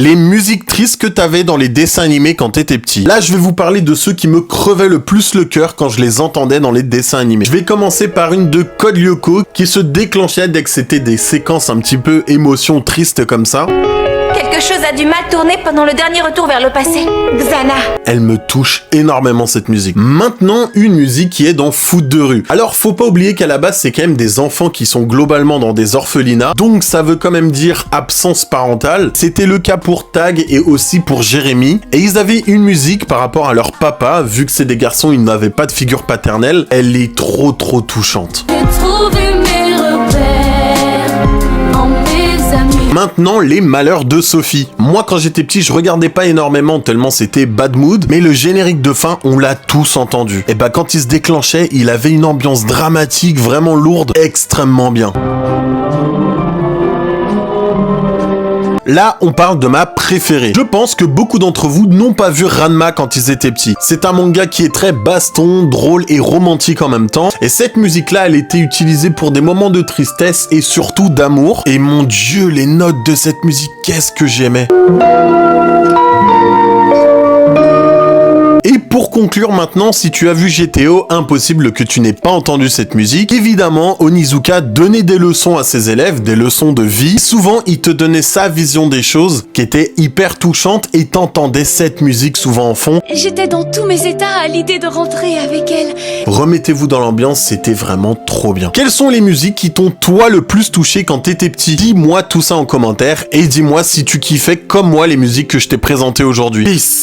Les musiques tristes que t'avais dans les dessins animés quand t'étais petit. Là, je vais vous parler de ceux qui me crevaient le plus le cœur quand je les entendais dans les dessins animés. Je vais commencer par une de Code Lyoko qui se déclenchait dès que c'était des séquences un petit peu émotions tristes comme ça. Quelque chose a dû mal tourner pendant le dernier retour vers le passé. Xana. Elle me touche énormément cette musique. Maintenant, une musique qui est dans Foot de rue. Alors, faut pas oublier qu'à la base, c'est quand même des enfants qui sont globalement dans des orphelinats, donc ça veut quand même dire absence parentale. C'était le cas pour Tag et aussi pour Jérémy, et ils avaient une musique par rapport à leur papa, vu que c'est des garçons, ils n'avaient pas de figure paternelle. Elle est trop touchante. Maintenant, les malheurs de Sophie. Moi, quand j'étais petit, je regardais pas énormément tellement c'était bad mood, mais le générique de fin, on l'a tous entendu. Et bah, quand il se déclenchait, il avait une ambiance dramatique, vraiment lourde, extrêmement bien. Là, on parle de ma préférée. Je pense que beaucoup d'entre vous n'ont pas vu Ranma quand ils étaient petits. C'est un manga qui est très baston, drôle et romantique en même temps. Et cette musique-là, elle était utilisée pour des moments de tristesse et surtout d'amour. Et mon Dieu, les notes de cette musique, qu'est-ce que j'aimais. Et pour conclure maintenant, si tu as vu GTO, impossible que tu n'aies pas entendu cette musique. Évidemment, Onizuka donnait des leçons à ses élèves, des leçons de vie. Souvent, il te donnait sa vision des choses, qui était hyper touchante, et t'entendais cette musique souvent en fond. J'étais dans tous mes états à l'idée de rentrer avec elle. Remettez-vous dans l'ambiance, c'était vraiment trop bien. Quelles sont les musiques qui t'ont toi le plus touché quand t'étais petit? Dis-moi tout ça en commentaire, et dis-moi si tu kiffais comme moi les musiques que je t'ai présentées aujourd'hui. Peace!